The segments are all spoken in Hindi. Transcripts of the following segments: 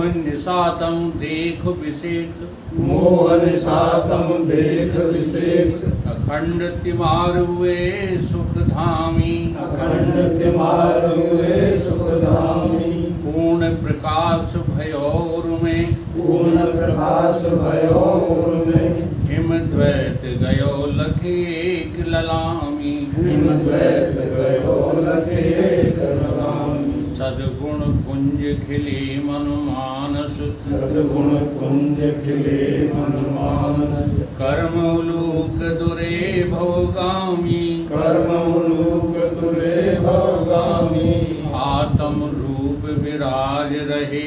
मोहन सातम देख विशेष, मोहन सातम देख विशेष। अखंड तिमार हुए सुखधामी, अखंड तिमार हुए सुखधामी। पूर्ण प्रकाश भयोर में, पूर्ण प्रकाश भयो में। हिम द्वैत गयो लखे एक ललामी, हिम द्वैत गयो लखे एक ललामी। सद्गुण कुंज खिले मन मानस, सद्गुण कुंज खिले मन मानस। कर्मलोक दुरे भवगामी, कर्मलोक दुरे भवगामी। आत्म रूप विराज रहे,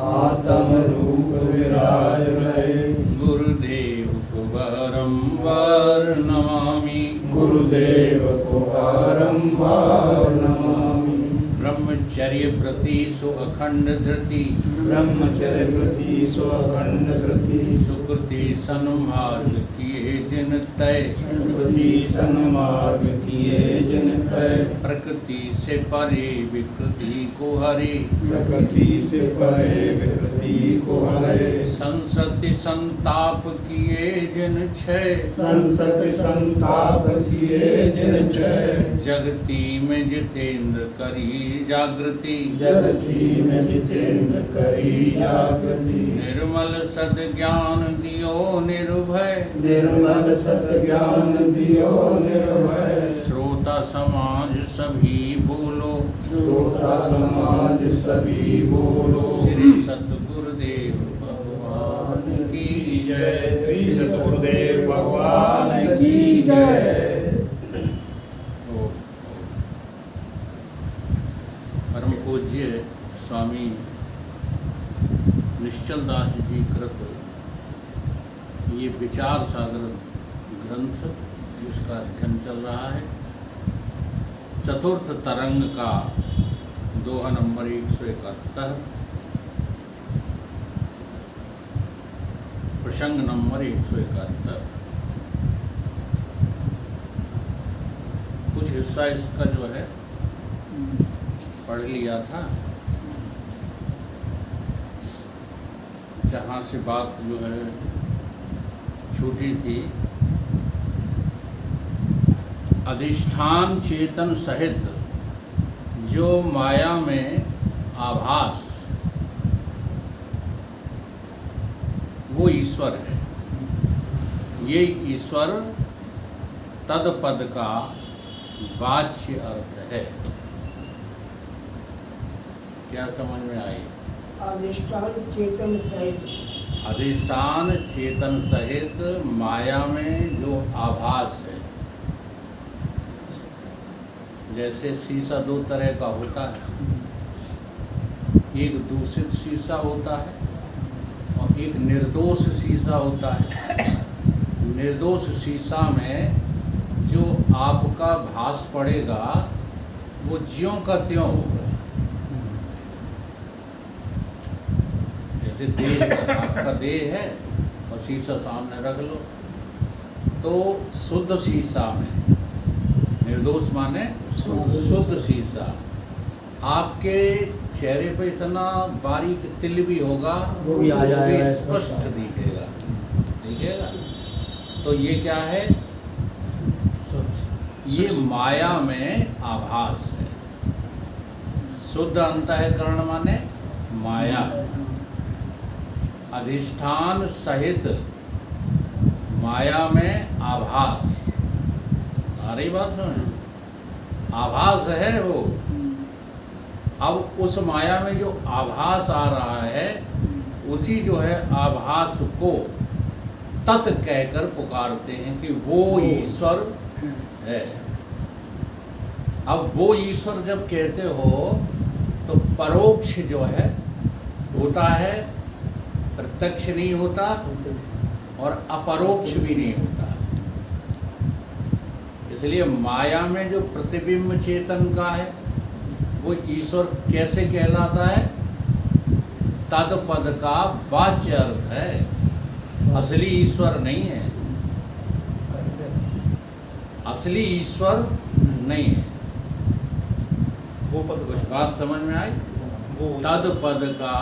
आत्म रूप विराज रहे। गुरुदेव को बारंबार नमामि, गुरुदेव को बारंबार नमामि। ब्रह्मचर्य प्रति सो अखंड धृति, ब्रह्मचर्य प्रति सो अखंड धृति। सुकृति सन्मार्ग किए जिन तय, प्रति सन्मार्ग किए जिन तय। प्रकृति से परे विकृति को हरे, प्रकृति से परे विकृति को हरे। संसति संताप किए जिन क्षय, संसति संताप किए जिन क्षय। जगती में जितेंद्र करी जागृति, जगती में जितेंद्र करी जागृति। निर्मल सद ज्ञान दियो निर्भय, निर्मल सत ज्ञान दियो निर्भय। श्रोता समाज सभी बोलो, श्रोता समाज सभी बोलो। श्री सतगुरुदेव भगवान की जय। श्री सतगुरुदेव भगवान की जय। परम पूज्य स्वामी निश्चल दास जी कृत ये विचार सागर ग्रंथ जिसका अध्ययन चल रहा है, चतुर्थ तरंग का दोहा नंबर 171, प्रसंग नंबर 171। कुछ हिस्सा इसका जो है पढ़ लिया था, जहाँ से बात जो है छूटी थी। अधिष्ठान चेतन सहित जो माया में आभास, वो ईश्वर है। ये ईश्वर तदपद का वाच्य अर्थ है। क्या समझ में आई? अधिष्ठान चेतन सहित, अधिष्ठान चेतन सहित माया में जो आभास है। जैसे शीशा दो तरह का होता है, एक दूषित शीशा होता है और एक निर्दोष शीशा होता है। निर्दोष शीशा में जो आपका भास पड़ेगा वो ज्यों का त्यों होगा। जैसे देह, आपका देह है और शीशा सामने रख लो, तो शुद्ध शीशा में, निर्दोष माने शुद्ध शीशा, आपके चेहरे पे इतना बारीक तिल भी होगा वो भी आ जाएगा, स्पष्ट दिखेगा। दिखेगा तो ये क्या है? ये माया में आभास है। शुद्ध अंतःकरण माने माया। अधिष्ठान सहित माया में आभास। आ रही बात समझ? आभास है वो। अब उस माया में जो आभास आ रहा है, उसी जो है आभास को तत् कहकर पुकारते हैं कि वो ईश्वर है। अब वो ईश्वर जब कहते हो तो परोक्ष जो है होता है, प्रत्यक्ष नहीं होता और अपरोक्ष भी नहीं होता। इसलिए माया में जो प्रतिबिंब चेतन का है वो ईश्वर कैसे कहलाता है? तदपद का वाच्य अर्थ है, असली ईश्वर नहीं है। असली ईश्वर नहीं है। वो पद कुछ बात समझ में आई? तद पद का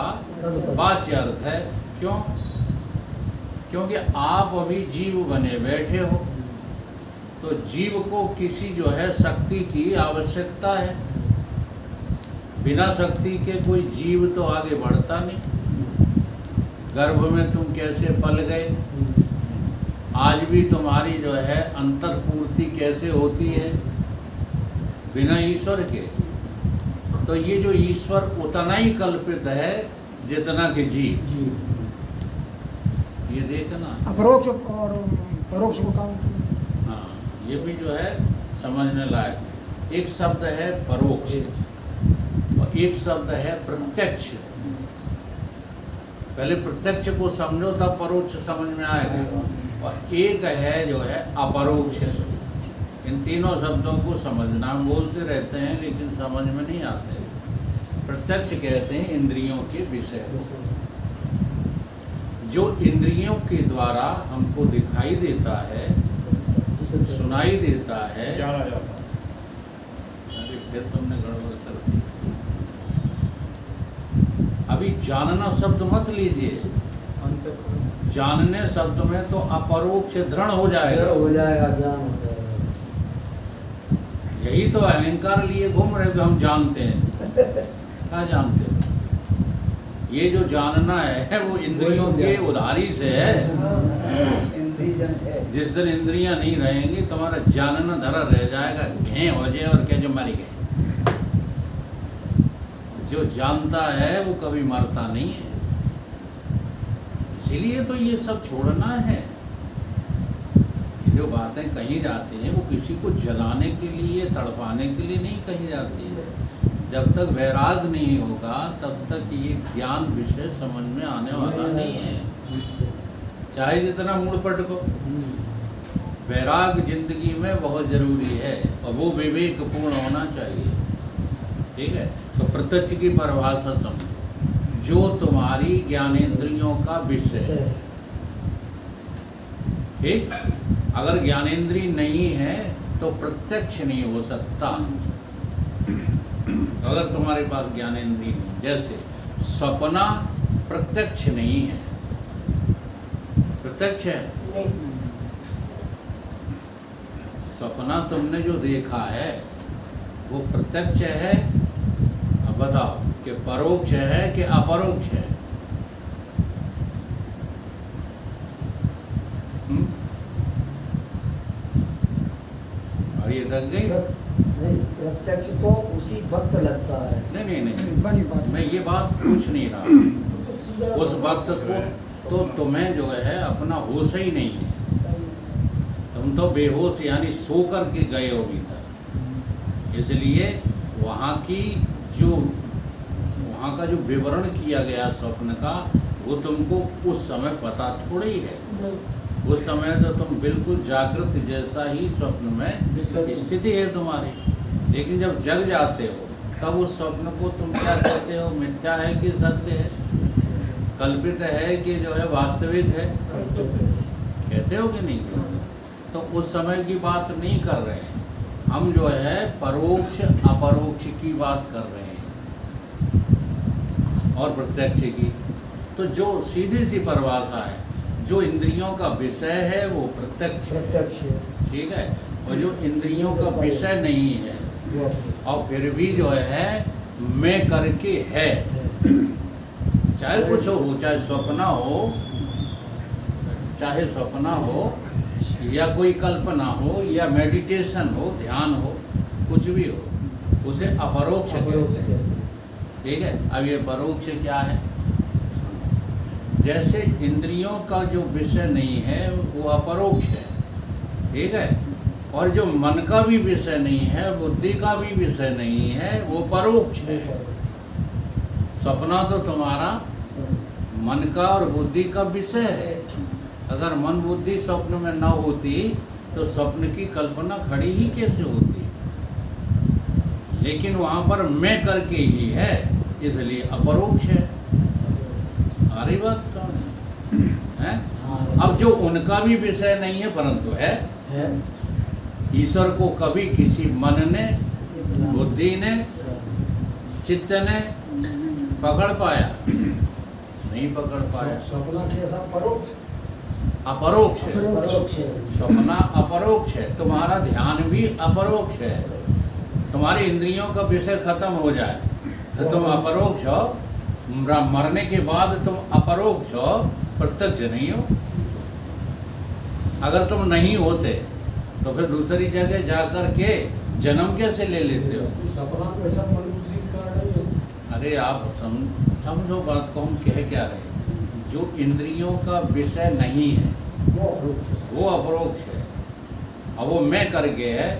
वाच्य अर्थ है। क्यों? क्योंकि आप अभी जीव बने बैठे हो, तो जीव को किसी जो है शक्ति की आवश्यकता है। बिना शक्ति के कोई जीव तो आगे बढ़ता नहीं। गर्भ में तुम कैसे पल गए, आज भी तुम्हारी जो है अंतर पूर्ति कैसे होती है बिना ईश्वर के। तो ये जो ईश्वर उतना ही कल्पित है जितना कि जीव। ये देखना अपरोक्ष और परोक्ष को काम। हाँ, ये भी जो है समझने लायक। एक शब्द है परोक्ष और एक शब्द है प्रत्यक्ष। पहले प्रत्यक्ष को समझो तब परोक्ष समझ में आएगा। और एक है जो है अपरोक्ष। इन तीनों शब्दों को समझना, हम बोलते रहते हैं लेकिन समझ में नहीं आते। प्रत्यक्ष कहते हैं इंद्रियों के विषय, जो इंद्रियों के द्वारा हमको दिखाई देता है, सुनाई देता है, जाना जाता है। अरे फिर तुमने गड़बड़ कर दी। अभी जानना शब्द मत लीजिए, जानने शब्द में तो अपरोक्ष दृढ़ हो जाएगा। ज्ञान हो जाएगा। यही तो अहंकार लिए घूम रहे हो, हम जानते हैं। क्या जानते हो? ये जो जानना है वो इंद्रियों के उधारी से है। इंद्रियजन है। जिस दिन इंद्रियां नहीं रहेंगी तुम्हारा जानना धरा रह जाएगा, घें हो जाए और क्या जो मर गए। जो जानता है वो कभी मरता नहीं है। इसीलिए तो ये सब छोड़ना है। ये जो बातें कही जाती हैं वो किसी को जलाने के लिए, तड़पाने के लिए नहीं कही जाती है। जब तक वैराग नहीं होगा तब तक ये ज्ञान विषय समझ में आने वाला नहीं है। चाहे जितना मूड पटको, वैराग जिंदगी में बहुत जरूरी है और वो विवेकपूर्ण होना चाहिए। ठीक है, तो प्रत्यक्ष की परिभाषा समझो, जो तुम्हारी ज्ञानेंद्रियों का विषय है। ठीक, अगर ज्ञानेंद्रिय नहीं है तो प्रत्यक्ष नहीं हो सकता। अगर तुम्हारे पास ज्ञानेंद्रिय नहीं, जैसे सपना प्रत्यक्ष नहीं है, प्रत्यक्ष है। नहीं, सपना तुमने जो देखा है वो प्रत्यक्ष है। अब बताओ कि परोक्ष है कि अपरोक्ष है? और ये लग गई? नहीं, प्रत्यक्ष तो उसी वक्त लगता है। नहीं, बनी बात। मैं ये बात पूछ नहीं रहा। तो सीधा उस वक्त को तो तुम्हें जो है अपना होश ही नहीं है। तुम तो बेहोश यानी सो कर के गए हो भीतर। इसलिए वहाँ का जो विवरण किया गया स्वप्न का, वो तुमको उस समय पता थोड़ी है। नहीं, उस समय तो तुम बिल्कुल जागृत जैसा ही स्वप्न में स्थिति है तुम्हारी। लेकिन जब जग जाते हो तब उस स्वप्न को तुम क्या कहते हो? मिथ्या है कि सत्य है? कल्पित है कि जो है वास्तविक है? कहते हो कि नहीं कहते? तो उस समय की बात नहीं कर रहे हैं हम, जो है परोक्ष अपरोक्ष की बात कर रहे हैं और प्रत्यक्ष की। तो जो सीधी सी परिभाषा है, जो इंद्रियों का विषय है वो प्रत्यक्ष है। प्रत्यक्ष है। ठीक है, और जो इंद्रियों का विषय नहीं है और फिर भी जो है मैं करके है, चाहे कुछ हो, चाहे सपना हो या कोई कल्पना हो या मेडिटेशन हो, ध्यान हो, कुछ भी हो, उसे अपरोक्ष अपरोक्ष कहते हैं। ठीक है, अब ये परोक्ष क्या है? जैसे इंद्रियों का जो विषय नहीं है वो अपरोक्ष है। ठीक है, और जो मन का भी विषय नहीं है, बुद्धि का भी विषय नहीं है, वो परोक्ष है। सपना तो तुम्हारा मन का और बुद्धि का विषय है। अगर मन बुद्धि स्वप्न में न होती तो स्वप्न की कल्पना खड़ी ही कैसे होती? लेकिन वहाँ पर मैं करके ही है, इसलिए अपरोक्ष है। आ रही बात समझ है? अब जो उनका भी विषय नहीं है परंतु है, ईश्वर को कभी किसी मन ने, बुद्धि ने, चित्त ने पकड़ पाया? नहीं पकड़ पाया। सपना कैसा परोक्ष अपरोक्ष है। परोक्ष है। सपना अपरोक्ष है, तुम्हारा ध्यान भी अपरोक्ष है। तुम्हारी इंद्रियों का विषय खत्म हो जाए तो तुम अपरोक्ष हो, मरने के बाद तुम अपरोक्ष हो, प्रत्यक्ष नहीं हो। अगर तुम नहीं होते तो फिर दूसरी जगह जाकर के जन्म कैसे ले लेते हो? सपना तो ऐसा मन बुद्धि का नहीं है। अरे आप समझो बात को, हम कह क्या रहे हैं? जो इंद्रियों का विषय नहीं है वो अप्रोक्ष है। वो अपरोक्ष है। अब वो मैं करके है,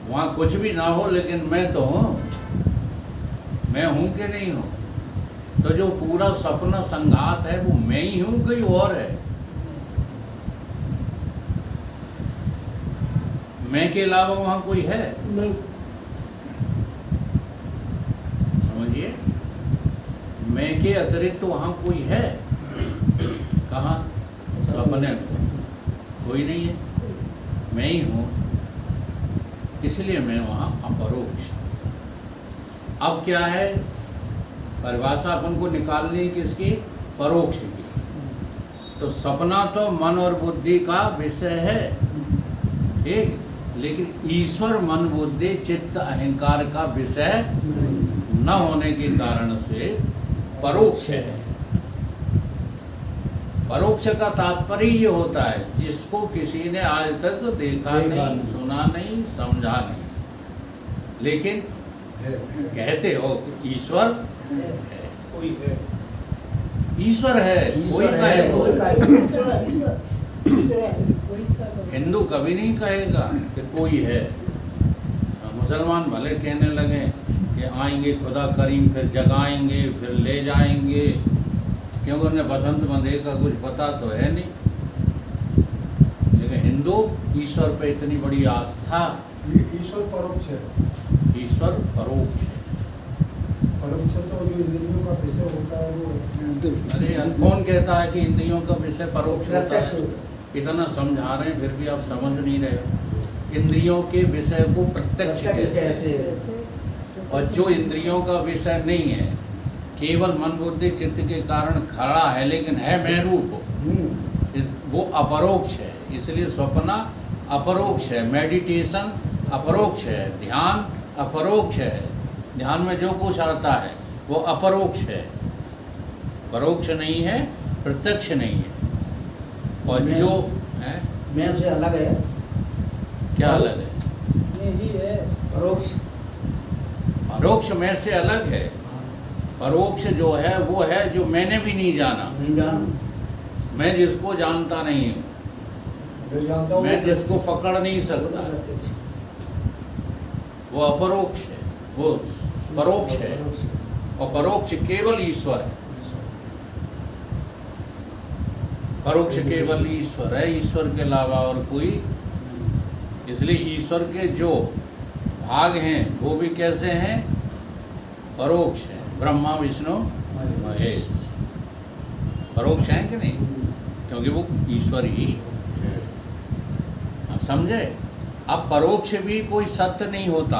वहाँ कुछ भी ना हो लेकिन मैं तो हूँ। मैं हूँ कि नहीं हूँ? तो जो पूरा सपना संघात है वो मैं ही हूँ, कोई और है? मैं के अलावा वहाँ कोई है? नहीं। समझिए, मैं के अतिरिक्त तो वहाँ कोई है? कहाँ? सपने में कोई नहीं है, मैं ही हूँ, इसलिए मैं वहाँ अपरोक्ष। अब क्या है परिभाषा अपन को निकालनी किसकी? परोक्ष की। तो सपना तो मन और बुद्धि का विषय है, ठीक, लेकिन ईश्वर मन बुद्धि चित्त अहंकार का विषय न होने के कारण से परोक्ष है। परोक्ष का तात्पर्य ये होता है जिसको किसी ने आज तक देखा नहीं, सुना नहीं, समझा नहीं, लेकिन है। कहते हो कि ईश्वर है। कोई है। ईश्वर है, कोई ईश्वर का है, है वो? कोई का है। ईश्वर ईश्वर ईश्वर है, कोई का नहीं। हिंदू कभी नहीं कहेगा कि कोई है। मुसलमान भले कहने लगे कि आएंगे खुदा करीम, फिर जगाएंगे, फिर ले जाएंगे, क्योंकि उन्हें बसंत बंधे का कुछ पता तो है नहीं। लेकिन हिंदू ईश्वर पे इतनी बड़ी आस्था। ये ईश्वर परोक्ष है। ईश्वर परोक्ष है। परोक्ष तो जो इंद्रियों का विषय होता है वो अरे यार, कौन कहता है कि इंद्रियों का विषय परोक्ष होता प्रत्यक्ष है? होता इतना समझा रहे हैं फिर भी आप समझ नहीं रहे हो। इंद्रियों के विषय को प्रत्यक्ष प्रत्यक्ष कहते हैं। कहते हैं। और जो इंद्रियों का विषय नहीं है, केवल मन बुद्धि चित्त के कारण खड़ा है लेकिन है मैं रूप, वो अपरोक्ष है। इसलिए स्वप्न अपरोक्ष है, मेडिटेशन अपरोक्ष है, ध्यान अपरोक्ष है। ध्यान में जो कुछ आता है वो अपरोक्ष है, परोक्ष नहीं है, प्रत्यक्ष नहीं है। और जो है मैं से अलग है। क्या अलग है? यही है। परोक्ष परोक्ष में से अलग है। परोक्ष जो है वो है जो मैंने भी नहीं जाना, नहीं जान। मैं जिसको जानता नहीं हूँ, मैं जानता हूँ। मैं जिसको पकड़ नहीं सकता, वो अपरोक्ष है, वो परोक्ष है। और परोक्ष केवल ईश्वर है। परोक्ष केवल ईश्वर है, ईश्वर के अलावा और कोई। इसलिए ईश्वर के जो भाग हैं वो भी कैसे हैं? परोक्ष है। ब्रह्मा विष्णु महेश परोक्ष है कि नहीं? क्योंकि वो ईश्वर ही है। आप समझे? अब परोक्ष भी कोई सत्य नहीं होता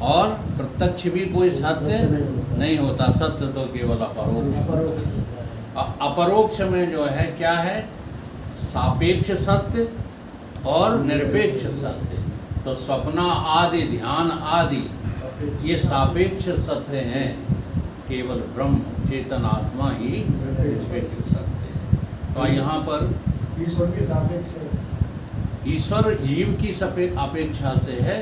और प्रत्यक्ष भी कोई सत्य नहीं होता। सत्य तो केवल अपरोक्ष होता है। अपरोक्ष में जो है क्या है? सापेक्ष सत्य और निरपेक्ष सत्य। तो स्वप्न आदि, ध्यान आदि ये सापेक्ष सत्य हैं, केवल ब्रह्म चेतन आत्मा ही निरपेक्ष सत्य है। तो यहाँ पर ईश्वर के सापेक्ष है। ईश्वर जीव की अपेक्षा से है,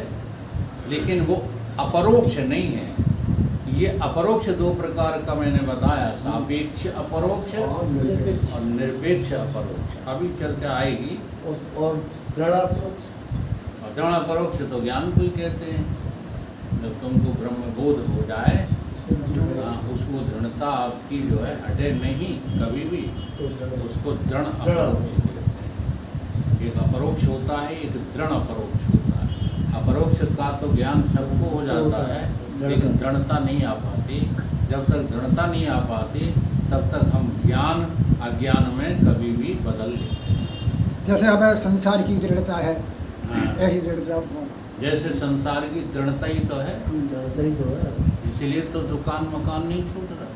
लेकिन वो अपरोक्ष नहीं है। ये अपरोक्ष दो प्रकार का मैंने बताया, सापेक्ष अपरोक्ष और निरपेक्ष। और निरपेक्ष अपरोक्ष। अभी चर्चा आएगी। और दृढ़ अपरोक्ष। और दृढ़ अपरोक्ष तो ज्ञान को ही कहते हैं। जब तुमको ब्रह्म बोध हो जाए, उसको दृढ़ता आपकी जो है हटे नहीं कभी भी, उसको दृढ़ अपरोक्ष कहते हैं। एक अपरोक्ष होता है, एक दृढ़ अपरोक्ष होता है। अपरोक्ष का तो ज्ञान सबको हो जाता है, लेकिन दृढ़ता नहीं आ पाती। जब तक दृढ़ता नहीं आ पाती तब तक हम ज्ञान अज्ञान में कभी भी बदल लेते हैं। जैसे हमें संसार की दृढ़ता है, हाँ। ऐसी दृढ़ता जैसे संसार की दृढ़ता ही तो है, सही तो है। इसलिए तो दुकान मकान नहीं छूट रहा।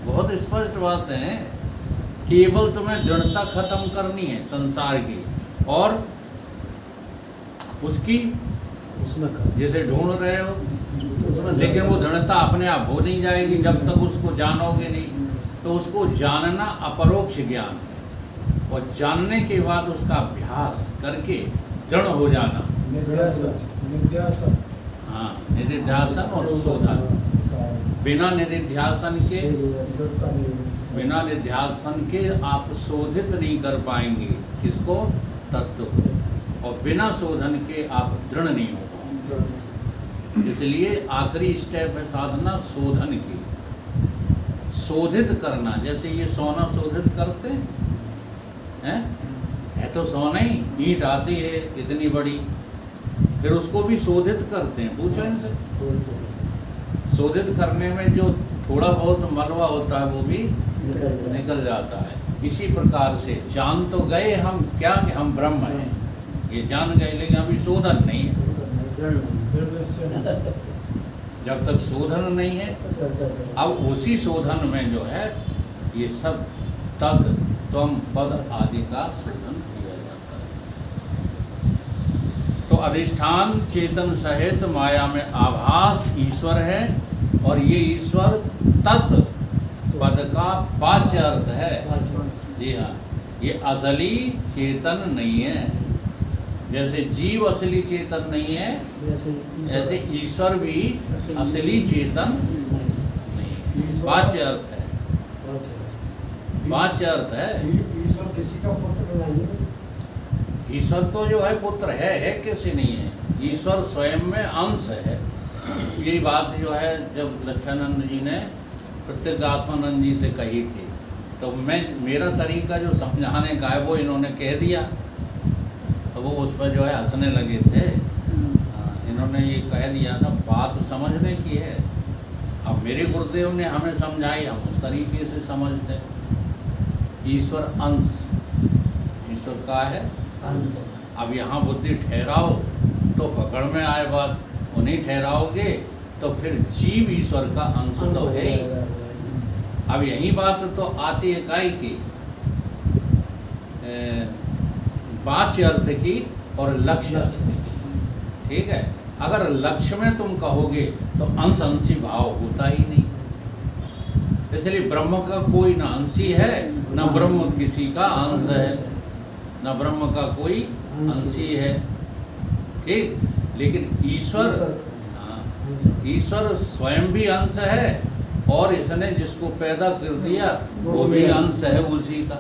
बहुत स्पष्ट बात है, केवल तुम्हें दृढ़ता खत्म करनी है संसार की, और उसकी उसमें कर। जैसे ढूंढ रहे हो, लेकिन वो दृढ़ता अपने आप हो नहीं जाएगी जब तक उसको जानोगे नहीं। तो उसको जानना अपरोक्ष ज्ञान है, और जानने के बाद उसका अभ्यास करके दृढ़ हो जाना। निध्यासन हाँ, निधिध्यासन और शोधन। बिना निधिध्यासन के, बिना निध्यासन के आप शोधित नहीं कर पाएंगे किसको? तत्व को। और बिना शोधन के आप दृढ़ नहीं हो पाएंगे। इसलिए आखिरी स्टेप है साधना शोधन की, शोधित करना। जैसे ये सोना शोधित करते हैं, है तो सोना ही, ईंट आती है इतनी बड़ी, फिर उसको भी शोधित करते हैं। पूछो इनसे, शोधित करने में जो थोड़ा बहुत मलबा होता है वो भी निकल जाता है। इसी प्रकार से जान तो गए हम क्या, कि हम ब्रह्म हैं, ये जान गए, लेकिन अभी शोधन नहीं है। जब तक शोधन नहीं है, अब उसी शोधन में जो है ये सब तद त्वम पद आदि का शोधन किया जाता है। तो अधिष्ठान चेतन सहित माया में आभास ईश्वर है, और ये ईश्वर तत् पद का वाच्य अर्थ है। जी हाँ, ये असली चेतन नहीं है। जैसे जीव असली चेतन नहीं है, ऐसे ईश्वर भी असली चेतन नहीं है। वाच्य अर्थ है, वाच्य अर्थ है। ईश्वर किसी का पुत्र नहीं है। ईश्वर तो जो है पुत्र है किसी नहीं है। ईश्वर स्वयं में अंश है। यही बात जो है जब लच्छानंद जी ने प्रत्यगात्मानंद जी से कही थी, तो मेरा तरीका जो समझाने का है वो इन्होंने कह दिया, तो वो उस पर जो है हंसने लगे थे। इन्होंने ये कह दिया था, बात समझने की है। अब मेरे गुरुदेव ने हमें समझाई, हम उस तरीके से समझते। ईश्वर अंश, ईश्वर का है अंश। अब यहाँ बुद्धि ठहराओ तो पकड़ में आए बात, वो नहीं ठहराओगे तो फिर जीव ईश्वर का अंश तो है ही। अब यही बात तो आती है काय की, वाच्य अर्थ की और लक्ष्य अर्थ की। ठीक है, अगर लक्ष्य में तुम कहोगे तो अंश अंशी भाव होता ही नहीं। इसलिए ब्रह्म का कोई न अंशी है, न ब्रह्म किसी का अंश है, न ब्रह्म का कोई अंशी है। ठीक, लेकिन ईश्वर, ईश्वर स्वयं भी अंश है, और इसने जिसको पैदा कर दिया वो भी अंश है उसी का।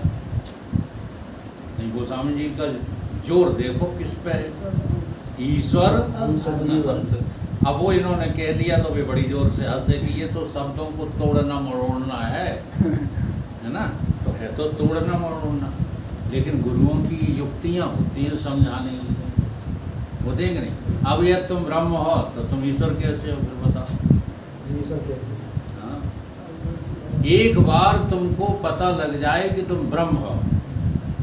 नहीं, गोस्वामी जी का जोर देखो किस पे है, ईश्वर अंश। अब वो इन्होंने कह दिया तो भी बड़ी जोर से हंसे कि ये तो शब्दों को तोड़ना मरोड़ना है ना। तो है तो तोड़ना मरोड़ना, लेकिन गुरुओं की युक्तियाँ होती हैं समझाने की, वो देख नहीं। अब यह तुम ब्रह्म हो तो तुम ईश्वर कैसे हो, फिर बताओ ईश्वर कैसे? हाँ? एक बार तुमको पता लग जाए कि तुम ब्रह्म हो,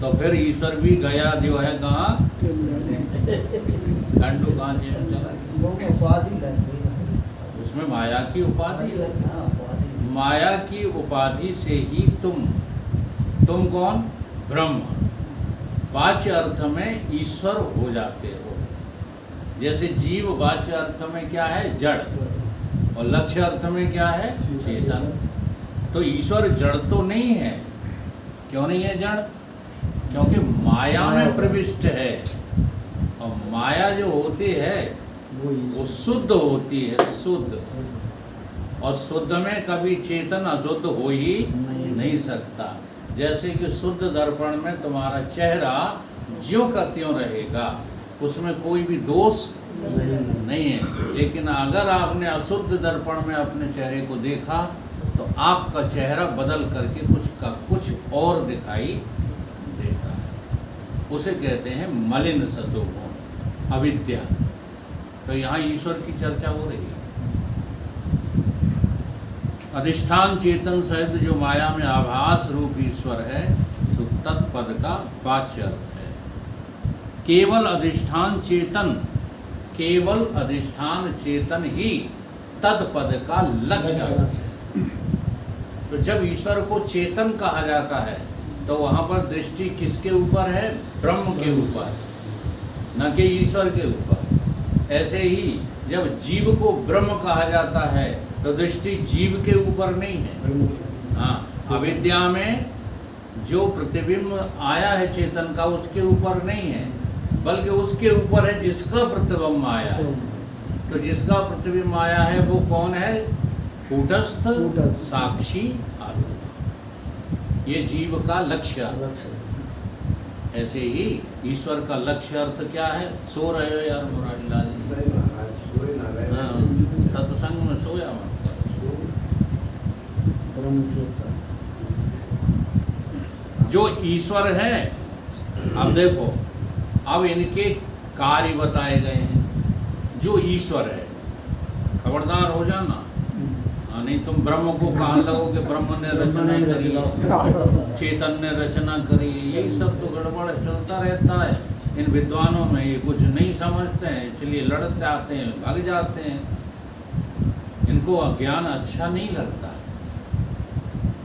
तो फिर ईश्वर भी गया जो है कहाँ, खंडू कहाँ चला, उपाधि लगती है, उसमें माया की उपाधि है। माया की उपाधि से ही तुम कौन? ब्रह्म। वाच्य अर्थ में ईश्वर हो जाते हो। जैसे जीव वाच्य अर्थ में क्या है? जड़, और लक्ष्य अर्थ में क्या है? चेतन। तो ईश्वर जड़ तो नहीं है। क्यों नहीं है जड़? क्योंकि माया में प्रविष्ट है, और माया जो होती है वो शुद्ध होती है, शुद्ध। और शुद्ध में कभी चेतन अशुद्ध हो ही नहीं सकता। जैसे कि शुद्ध दर्पण में तुम्हारा चेहरा ज्यों का त्यों रहेगा, उसमें कोई भी दोष नहीं है। लेकिन अगर आपने अशुद्ध दर्पण में अपने चेहरे को देखा तो आपका चेहरा बदल करके कुछ का कुछ और दिखाई देता है। उसे कहते हैं मलिन सतोगुण, अविद्या। तो यहाँ ईश्वर की चर्चा हो रही है। अधिष्ठान चेतन सहित जो माया में आभास रूप ईश्वर है, सो तत्पद का वाच्य अर्थ है। केवल अधिष्ठान चेतन, केवल अधिष्ठान चेतन ही तत्पद का लक्ष्य। तो जब ईश्वर को चेतन कहा जाता है तो वहाँ पर दृष्टि किसके ऊपर है? ब्रह्म के ऊपर, न कि ईश्वर के ऊपर। ऐसे ही जब जीव को ब्रह्म कहा जाता है तो दृष्टि जीव के ऊपर नहीं है। हाँ, अविद्या में जो प्रतिबिंब आया है चेतन का उसके ऊपर नहीं है, बल्कि उसके ऊपर है जिसका प्रतिबिंब आया है। तो जिसका प्रतिबिंब आया है वो कौन है? कूटस्थ साक्षी आत्मा। ये जीव का लक्ष्य। ऐसे ही ईश्वर का लक्ष्य अर्थ क्या है? सो रहे हो यार मुरारी लाल जी? नहीं महाराज, कोई ना रहे। हाँ, सत्संग में सोया मत करो। जो ईश्वर है, अब देखो, अब इनके कार्य बताए गए हैं। जो ईश्वर है, खबरदार हो जाना। हाँ, नहीं तुम ब्रह्म को कहाँ लगोगे? ब्रह्म ने रचना करी, चेतन ने रचना करी, यही सब तो गड़बड़ चलता रहता है इन विद्वानों में। ये कुछ नहीं समझते हैं, इसलिए लड़ते आते हैं, भाग जाते हैं। इनको ज्ञान अच्छा नहीं लगता।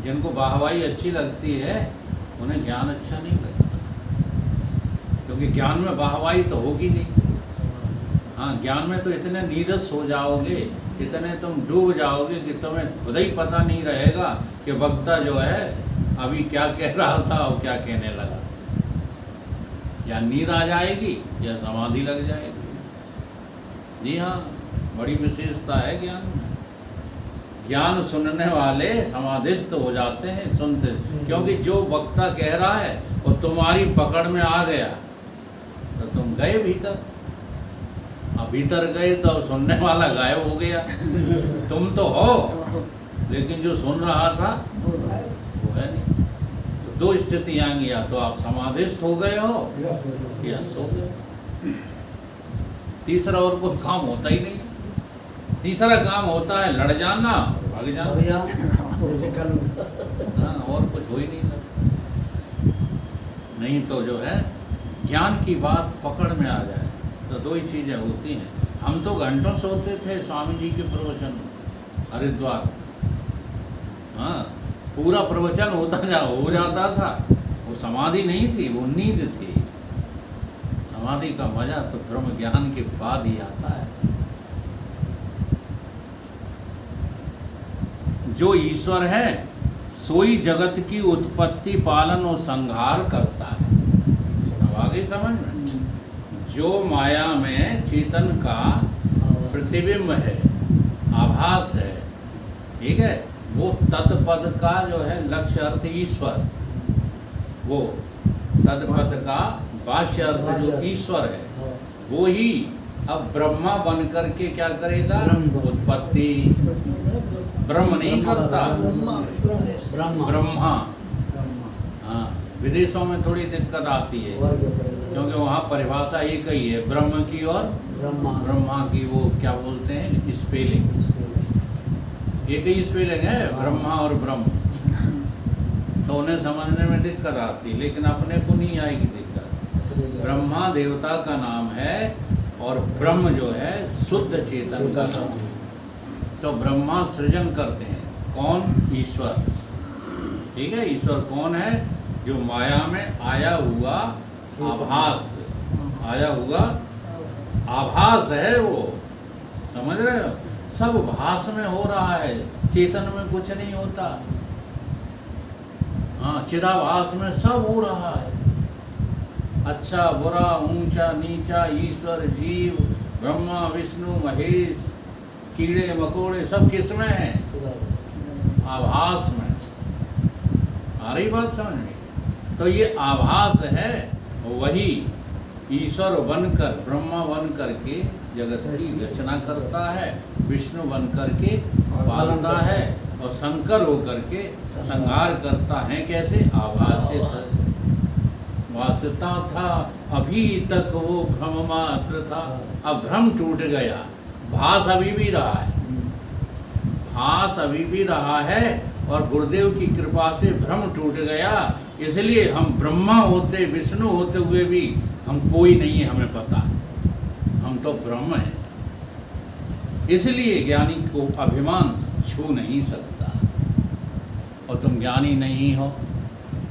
जिनको वाहवाही अच्छी लगती है उन्हें ज्ञान अच्छा नहीं लगता, क्योंकि ज्ञान में वाहवाही तो होगी नहीं। हाँ, ज्ञान में तो इतने नीरस हो जाओगे, इतने तुम डूब जाओगे कि तुम्हें खुद ही पता नहीं रहेगा कि वक्ता जो है अभी क्या कह रहा था और क्या कहने लगा। या नींद आ जाएगी या समाधि लग जाएगी। जी हाँ, बड़ी विशेषता है ज्ञान में। ज्ञान सुनने वाले समाधिस्थ हो जाते हैं सुनते, क्योंकि जो वक्ता कह रहा है वो तुम्हारी पकड़ में आ गया तो तुम गए भीतर। अब भीतर गए तो अब सुनने वाला गायब हो गया। तुम तो हो, लेकिन जो सुन रहा था वो है नहीं। तो दो स्थितियाँ, या तो आप समाधिस्थ हो गए हो या सो गए। तीसरा और कोई काम होता ही नहीं। तीसरा काम होता है लड़ जाना और भाग जाना। हाँ, और कुछ हो ही नहीं सकता। नहीं तो जो है ज्ञान की बात पकड़ में आ जाए तो दो ही चीज़ें होती हैं। हम तो घंटों सोते थे स्वामी जी के प्रवचन हरिद्वार। हाँ, पूरा प्रवचन हो जाता था। वो समाधि नहीं थी, वो नींद थी। समाधि का मजा तो ब्रह्म ज्ञान के बाद ही आता है। जो ईश्वर है सोई जगत की उत्पत्ति, पालन और संहार करता है। अब आगे समझ में, जो माया में चेतन का प्रतिबिंब है, आभास है, ठीक है, वो तत्पद का जो है लक्ष्य अर्थ ईश्वर, वो तत्पद का भाष्य अर्थ जो ईश्वर है, वो ही अब ब्रह्मा बन करके क्या करेगा? उत्पत्ति। ब्रह्म नहीं करता, ब्रह्मा। हाँ, विदेशों में थोड़ी दिक्कत आती है, क्योंकि वहाँ परिभाषा एक ही है, ब्रह्म की और ब्रह्मा की। वो क्या बोलते हैं? स्पेलिंग एक ही स्पेलिंग है, ब्रह्मा और ब्रह्म। तो उन्हें समझने में दिक्कत आती, लेकिन अपने को नहीं आएगी दिक्कत। ब्रह्मा देवता का नाम है और ब्रह्म जो है शुद्ध चेतन का नाम है। तो ब्रह्मा सृजन करते हैं, कौन? ईश्वर। ठीक है, ईश्वर कौन है? जो माया में आया हुआ आभास, आया हुआ आभास है वो। समझ रहे हो? सब भास में हो रहा है, चेतन में कुछ नहीं होता। हाँ, चिदाभास में सब हो रहा है। अच्छा बुरा, ऊंचा नीचा, ईश्वर जीव, ब्रह्मा विष्णु महेश, कीड़े मकोड़े सब किस में है? आभास में। आ रही बात समझ में? तो ये आभास है, वही ईश्वर बनकर, ब्रह्मा बन करके जगत की रचना करता है, विष्णु बन करके पालता है, और शंकर होकर के संहार करता है। कैसे? आभासित वासता था, अभी तक वो भ्रम मात्र था, अब भ्रम टूट गया, भास अभी भी रहा है, भास अभी भी रहा है, और गुरुदेव की कृपा से भ्रम टूट गया। इसलिए हम ब्रह्मा होते, विष्णु होते हुए भी हम कोई नहीं है, हमें पता, हम तो ब्रह्म हैं। इसलिए ज्ञानी को अभिमान छू नहीं सकता। और तुम ज्ञानी नहीं हो,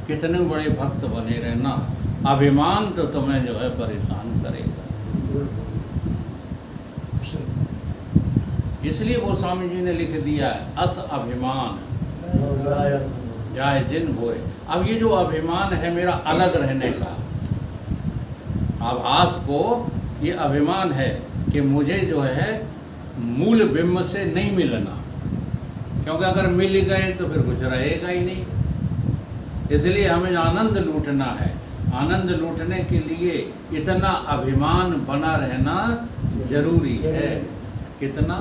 कितने बड़े भक्त बने रहना, अभिमान तो तुम्हें जो है परेशान करेगा। इसलिए वो स्वामी जी ने लिख दिया है, अस अभिमान जाए जिन भोरे। अब ये जो अभिमान है मेरा अलग रहने का, आभास को ये अभिमान है कि मुझे जो है मूल बिंब से नहीं मिलना, क्योंकि अगर मिल गए तो फिर कुछ रहेगा ही नहीं। इसलिए हमें आनंद लूटना है। आनंद लूटने के लिए इतना अभिमान बना रहना जरूरी है। कितना?